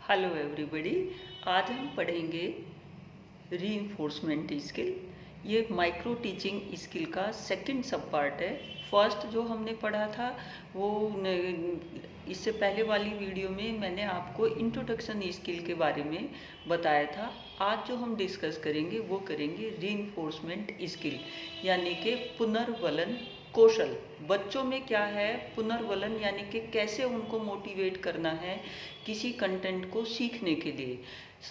Hello everybody. आज हम पढ़ेंगे रीइंफोर्समेंट स्किल। ये माइक्रो टीचिंग स्किल का सेकंड सब पार्ट है। फर्स्ट जो हमने पढ़ा था वो इससे पहले वाली वीडियो में मैंने आपको इंट्रोडक्शन स्किल के बारे में बताया था। आज जो हम डिस्कस करेंगे वो करेंगे रीइंफोर्समेंट स्किल, यानी कि पुनर्वलन कौशल। बच्चों में क्या है पुनर्वलन, यानी कि कैसे उनको मोटिवेट करना है किसी कंटेंट को सीखने के लिए।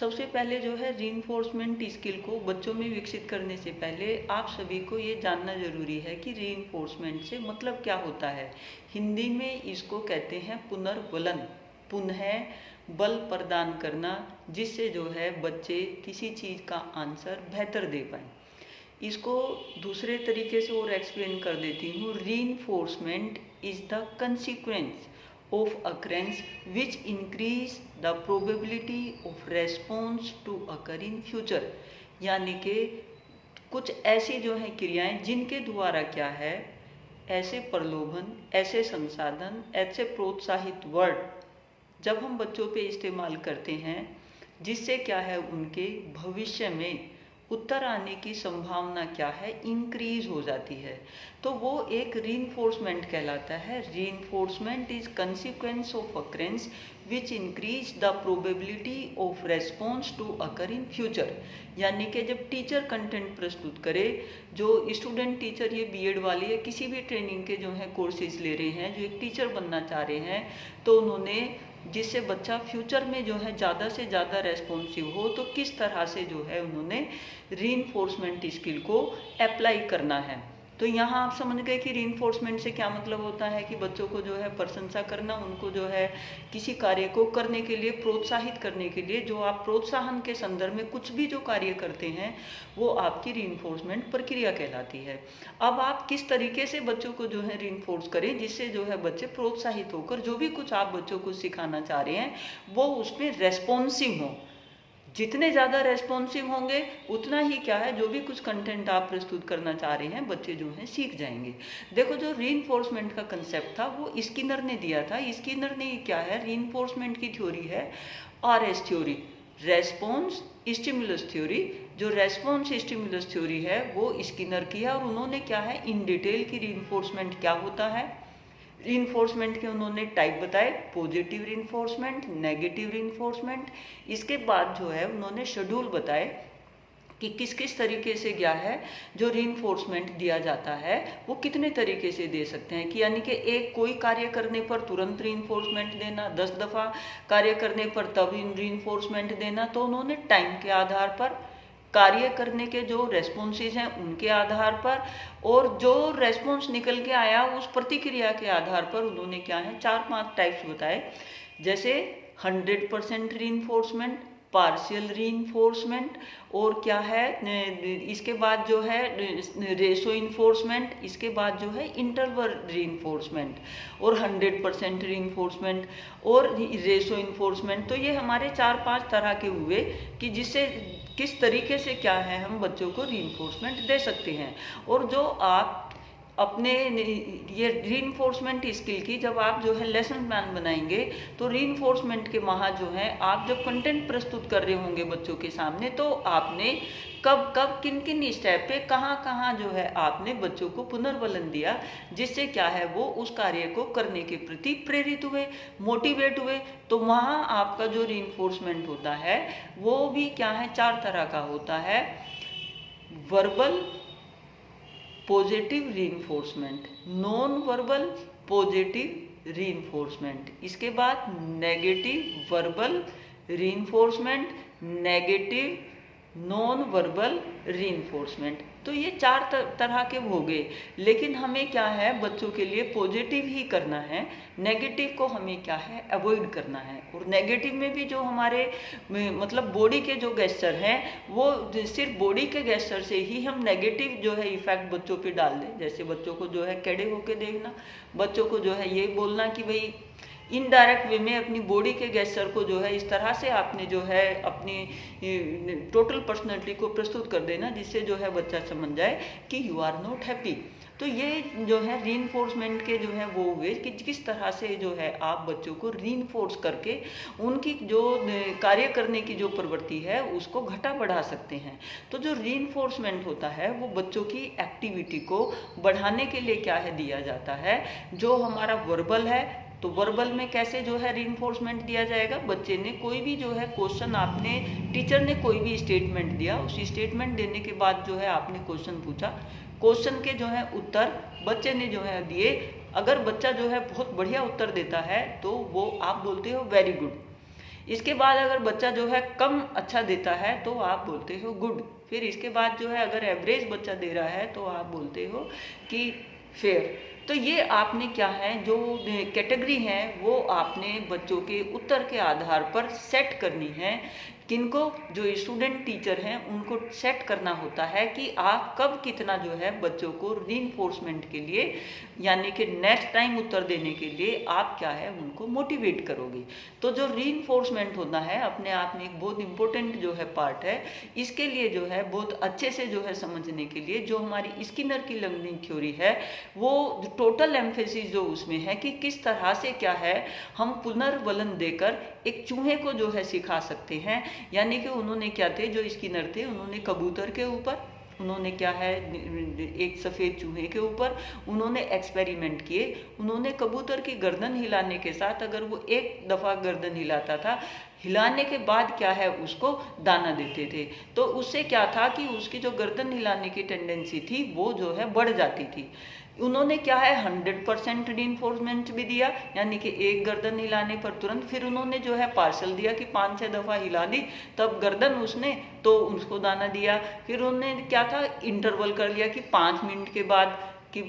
सबसे पहले जो है रीइंफोर्समेंट स्किल को बच्चों में विकसित करने से पहले आप सभी को ये जानना जरूरी है कि रीइंफोर्समेंट से मतलब क्या होता है। हिंदी में इसको कहते हैं पुनर्वलन, पुनः बल प्रदान करना, जिससे जो है बच्चे किसी चीज़ का आंसर बेहतर दे पाएँ। इसको दूसरे तरीके से और एक्सप्लेन कर देती हूँ। Reinforcement is the consequence of occurrence which increase the probability of response to occur in future, यानी कि कुछ ऐसी जो है क्रियाएं जिनके द्वारा क्या है ऐसे प्रलोभन, ऐसे संसाधन, ऐसे प्रोत्साहित वर्ड जब हम बच्चों पे इस्तेमाल करते हैं जिससे क्या है उनके भविष्य में उत्तर आने की संभावना क्या है इंक्रीज हो जाती है, तो वो एक रीइंफोर्समेंट कहलाता है। Reinforcement is consequence of occurrence which increase the probability of response to occur in future, यानी कि जब टीचर कंटेंट प्रस्तुत करे, जो स्टूडेंट टीचर ये बीएड वाले या किसी भी ट्रेनिंग के जो है कोर्सेज ले रहे हैं, जो एक टीचर बनना चाह रहे हैं, तो उन्होंने जिससे बच्चा फ्यूचर में जो है ज़्यादा से ज़्यादा रेस्पॉन्सिव हो, तो किस तरह से जो है उन्होंने रीइंफोर्समेंट स्किल को अप्लाई करना है। तो यहाँ आप समझ गए कि रीइंफोर्समेंट से क्या मतलब होता है कि बच्चों को जो है प्रशंसा करना, उनको जो है किसी कार्य को करने के लिए प्रोत्साहित करने के लिए, जो आप प्रोत्साहन के संदर्भ में कुछ भी जो कार्य करते हैं वो आपकी रीइंफोर्समेंट प्रक्रिया कहलाती है। अब आप किस तरीके से बच्चों को जो है रीइंफोर्स करें जिससे जो है बच्चे प्रोत्साहित होकर जो भी कुछ आप बच्चों को सिखाना चाह रहे हैं वो उसमें रेस्पॉन्सिव हो। जितने ज़्यादा रेस्पॉन्सिव होंगे उतना ही क्या है जो भी कुछ कंटेंट आप प्रस्तुत करना चाह रहे हैं बच्चे जो हैं सीख जाएंगे। देखो, जो रीइंफोर्समेंट का कंसेप्ट था वो स्किनर ने दिया था। स्किनर ने क्या है रीइंफोर्समेंट की थ्योरी है RS theory, response stimulus theory. जो रेस्पॉन्स स्टिमुलस थ्योरी है वो स्किनर की है, और उन्होंने क्या है इन डिटेल की रीइंफोर्समेंट क्या होता है, रीइंफोर्समेंट के उन्होंने टाइप बताए, पॉजिटिव रीइंफोर्समेंट, नेगेटिव रीइंफोर्समेंट। इसके बाद जो है उन्होंने शेड्यूल बताए कि किस किस तरीके से क्या है जो रीइंफोर्समेंट दिया जाता है वो कितने तरीके से दे सकते हैं, कि यानी कि एक कोई कार्य करने पर तुरंत रीइंफोर्समेंट देना, 10 दफ़ा कार्य करने पर तब रीइंफोर्समेंट देना। तो उन्होंने टाइम के आधार पर, कार्य करने के जो रेस्पॉन्सेज हैं उनके आधार पर, और जो रेस्पॉन्स निकल के आया उस प्रतिक्रिया के आधार पर उन्होंने क्या है 4-5 टाइप्स बताए। जैसे 100% रीइंफोर्समेंट, पार्शियल रीइंफोर्समेंट, और क्या है इसके बाद जो है रेशो इन्फोर्समेंट, इसके बाद जो है इंटरवल रीइंफोर्समेंट, और 100% रीइंफोर्समेंट और रेशो इन्फोर्समेंट। तो ये हमारे 4-5 तरह के हुए कि जिससे किस तरीके से क्या है हम बच्चों को रीइंफोर्समेंट दे सकते हैं। और जो आप अपने ये रीइंफोर्समेंट स्किल की जब आप जो है लेसन प्लान बनाएंगे, तो रीइंफोर्समेंट के वहाँ जो है आप जब कंटेंट प्रस्तुत कर रहे होंगे बच्चों के सामने, तो आपने कब कब किन किन स्टेप पे कहाँ कहाँ जो है आपने बच्चों को पुनर्वलन दिया, जिससे क्या है वो उस कार्य को करने के प्रति प्रेरित हुए, मोटिवेट हुए। तो वहाँ आपका जो रीइंफोर्समेंट होता है वो भी क्या है 4 तरह का होता है। Verbal positive reinforcement, non verbal positive reinforcement, इसके बाद negative verbal reinforcement, negative non verbal reinforcement. तो ये 4 तरह के हो गए, लेकिन हमें क्या है बच्चों के लिए पॉजिटिव ही करना है, नेगेटिव को हमें क्या है अवॉइड करना है। और नेगेटिव में भी जो हमारे मतलब बॉडी के जो गेस्चर हैं वो सिर्फ बॉडी के गेस्चर से ही हम नेगेटिव जो है इफेक्ट बच्चों पे डाल दें। जैसे बच्चों को जो है टेढ़े होके देखना, बच्चों को जो है ये बोलना कि भाई इनडायरेक्ट वे में अपनी बॉडी के गेस्चर को जो है इस तरह से आपने जो है अपनी टोटल पर्सनैलिटी को प्रस्तुत कर देना जिससे जो है बच्चा समझ जाए कि यू आर नॉट हैप्पी। तो ये जो है रीइंफोर्समेंट के जो है वो हुए कि किस तरह से जो है आप बच्चों को रीइंफोर्स करके उनकी जो कार्य करने की जो प्रवृत्ति है उसको घटा बढ़ा सकते हैं। तो जो रीइंफोर्समेंट होता है वो बच्चों की एक्टिविटी को बढ़ाने के लिए क्या है दिया जाता है। जो हमारा वर्बल है तो वर्बल में कैसे जो है रीइंफोर्समेंट दिया जाएगा, बच्चे ने कोई भी जो है क्वेश्चन, आपने टीचर ने कोई भी स्टेटमेंट दिया, उस स्टेटमेंट देने के बाद जो है आपने क्वेश्चन पूछा, क्वेश्चन के जो है उत्तर बच्चे ने जो है दिए। अगर बच्चा जो है बहुत बढ़िया उत्तर देता है तो वो आप बोलते हो वेरी गुड। इसके बाद अगर बच्चा जो है कम अच्छा देता है तो आप बोलते हो गुड। फिर इसके बाद जो है अगर एवरेज बच्चा दे रहा है तो आप बोलते हो कि फेयर। तो ये आपने क्या है जो कैटेगरी है वो आपने बच्चों के उत्तर के आधार पर सेट करनी है। किनको, जो स्टूडेंट टीचर हैं उनको सेट करना होता है कि आप कब कितना जो है बच्चों को रीइंफोर्समेंट के लिए यानी कि नेक्स्ट टाइम उत्तर देने के लिए आप क्या है उनको मोटिवेट करोगे। तो जो रीइंफोर्समेंट होता है अपने आप में एक बहुत इंपॉर्टेंट जो है पार्ट है। इसके लिए जो है बहुत अच्छे से जो है समझने के लिए जो हमारी स्किनर की लर्निंग थ्योरी है वो टोटल एम्फेसिस जो उसमें है कि किस तरह से क्या है हम पुनर्वलन देकर एक चूहे को जो है सिखा सकते हैं। यानी कि उन्होंने क्या थे, जो स्किनर थे, उन्होंने कबूतर के ऊपर, उन्होंने क्या है एक सफ़ेद चूहे के ऊपर उन्होंने एक्सपेरिमेंट किए। उन्होंने कबूतर की गर्दन हिलाने के साथ अगर वो एक दफ़ा गर्दन हिलाता था, हिलाने के बाद क्या है उसको दाना देते थे, तो उससे क्या था कि उसकी जो गर्दन हिलाने की टेंडेंसी थी वो जो है बढ़ जाती थी। उन्होंने क्या है 100% रीइंफोर्समेंट भी दिया, यानी कि एक गर्दन हिलाने पर तुरंत, फिर उन्होंने जो है पार्सल दिया कि 5-6 दफ़ा हिला दी तब गर्दन उसने तो उसको दाना दिया। फिर उन्होंने क्या था इंटरवल कर लिया कि 5 मिनट के बाद कि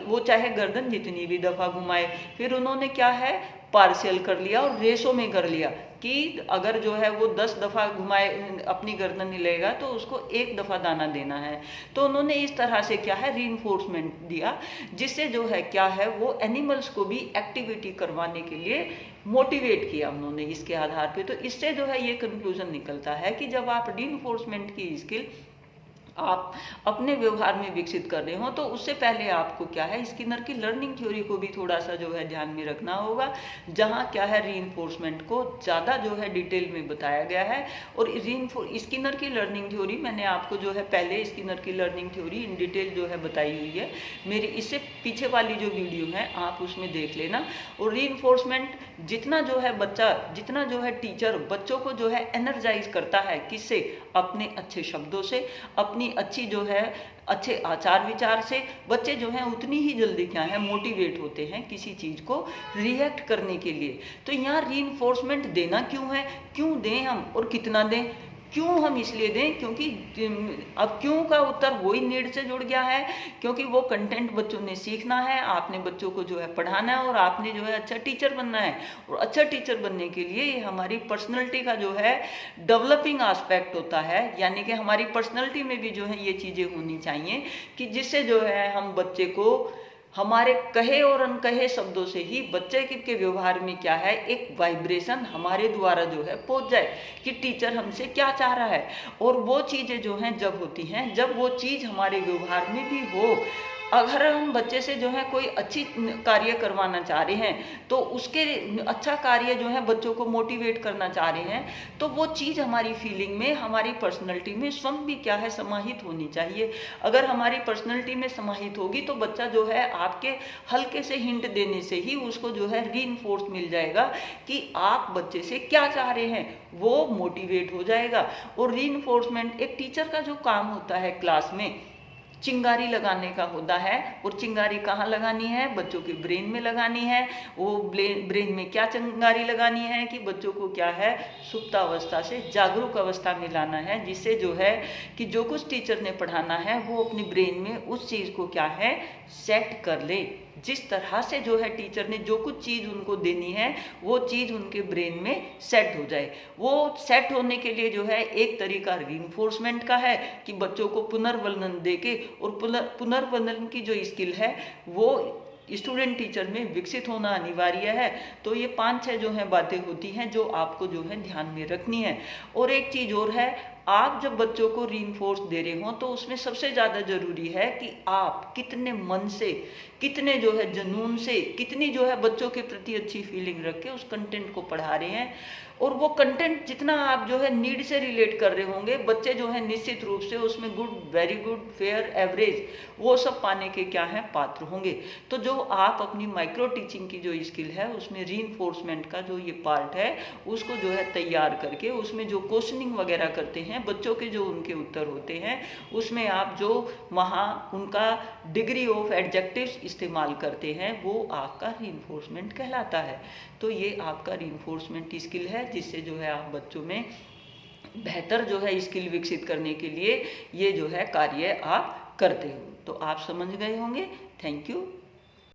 वो चाहे गर्दन जितनी भी दफ़ा घुमाए। फिर उन्होंने क्या है पार्शियल कर लिया और रेशो में कर लिया कि अगर जो है वो 10 दफ़ा घुमाए अपनी गर्दन हिलेगा तो उसको 1 दफ़ा दाना देना है। तो उन्होंने इस तरह से क्या है रीइंफोर्समेंट दिया जिससे जो है क्या है वो एनिमल्स को भी एक्टिविटी करवाने के लिए मोटिवेट किया उन्होंने इसके आधार पे। तो इससे जो है ये कंक्लूजन निकलता है कि जब आप रीइंफोर्समेंट की स्किल आप अपने व्यवहार में विकसित कर रहे हो तो उससे पहले आपको क्या है स्किनर की लर्निंग थ्योरी को भी थोड़ा सा जो है ध्यान में रखना होगा, जहाँ क्या है रीइंफोर्समेंट को ज़्यादा जो है डिटेल में बताया गया है। और स्किनर की लर्निंग थ्योरी मैंने आपको जो है पहले स्किनर की लर्निंग थ्योरी इन डिटेल जो है बताई हुई है, मेरी इससे पीछे वाली जो वीडियो है आप उसमें देख लेना। और रीइंफोर्समेंट जितना जो है बच्चा, जितना जो है टीचर बच्चों को जो है एनर्जाइज करता है, किससे, अपने अच्छे शब्दों से, अपनी अच्छी जो है अच्छे आचार विचार से, बच्चे जो हैं उतनी ही जल्दी क्या है मोटिवेट होते हैं किसी चीज़ को रिएक्ट करने के लिए। तो यहाँ रीइंफोर्समेंट देना क्यों है, क्यों दें हम और कितना दें, क्यों हम इसलिए दें क्योंकि अब क्यों का उत्तर वही नीड से जुड़ गया है, क्योंकि वो कंटेंट बच्चों ने सीखना है, आपने बच्चों को जो है पढ़ाना है और आपने जो है अच्छा टीचर बनना है। और अच्छा टीचर बनने के लिए ये हमारी पर्सनैलिटी का जो है डेवलपिंग एस्पेक्ट होता है, यानी कि हमारी पर्सनैलिटी में भी जो है ये चीज़ें होनी चाहिए कि जिससे जो है हम बच्चे को हमारे कहे और अनकहे शब्दों से ही बच्चे के व्यवहार में क्या है एक वाइब्रेशन हमारे द्वारा जो है पहुंच जाए कि टीचर हमसे क्या चाह रहा है। और वो चीज़ें जो हैं जब होती हैं, जब वो चीज़ हमारे व्यवहार में भी हो, अगर हम बच्चे से जो है कोई अच्छी कार्य करवाना चाह रहे हैं तो उसके अच्छा कार्य जो है बच्चों को मोटिवेट करना चाह रहे हैं तो वो चीज़ हमारी फीलिंग में, हमारी पर्सनैलिटी में स्वयं भी क्या है समाहित होनी चाहिए। अगर हमारी पर्सनैलिटी में समाहित होगी तो बच्चा जो है आपके हल्के से हिंट देने से ही उसको जो है रीइंफोर्स मिल जाएगा कि आप बच्चे से क्या चाह रहे हैं, वो मोटिवेट हो जाएगा। और रीइंफोर्समेंट एक टीचर का जो काम होता है क्लास में चिंगारी लगाने का होता है। और चिंगारी कहाँ लगानी है, बच्चों के ब्रेन में लगानी है। वो ब्रेन में क्या चिंगारी लगानी है कि बच्चों को क्या है सुप्तावस्था से जागरूक अवस्था में लाना है, जिससे जो है कि जो कुछ टीचर ने पढ़ाना है वो अपनी ब्रेन में उस चीज़ को क्या है सेट कर ले। जिस तरह से जो है टीचर ने जो कुछ चीज़ उनको देनी है वो चीज़ उनके ब्रेन में सेट हो जाए। वो सेट होने के लिए जो है एक तरीका रीइंफोर्समेंट का है कि बच्चों को पुनर्वलन दे के, और पुनर्वलन की जो स्किल है वो स्टूडेंट टीचर में विकसित होना अनिवार्य है। तो ये 5-6 जो है बातें होती हैं जो आपको जो है ध्यान में रखनी है। और एक चीज़ और है, आप जब बच्चों को रीइंफोर्स दे रहे हो तो उसमें सबसे ज़्यादा ज़रूरी है कि आप कितने मन से, कितने जो है जुनून से, कितनी जो है बच्चों के प्रति अच्छी फीलिंग रख के उस कंटेंट को पढ़ा रहे हैं। और वो कंटेंट जितना आप जो है नीड से रिलेट कर रहे होंगे, बच्चे जो है निश्चित रूप से उसमें good, very good, fair, average वो सब पाने के क्या है पात्र होंगे। तो जो आप अपनी माइक्रो टीचिंग की जो स्किल है उसमें रीइंफोर्समेंट का जो ये पार्ट है उसको जो है तैयार करके उसमें जो क्वेश्चनिंग वगैरह करते हैं बच्चों के, जो उनके उत्तर होते हैं उसमें आप जो वहाँ उनका डिग्री ऑफ एडजेक्टिव्स इस्तेमाल करते हैं वो आपका रीइंफोर्समेंट कहलाता है। तो ये आपका रीइंफोर्समेंट स्किल है जिससे जो है आप बच्चों में बेहतर जो है स्किल विकसित करने के लिए ये जो है कार्य आप करते हो। तो आप समझ गए होंगे। Thank you.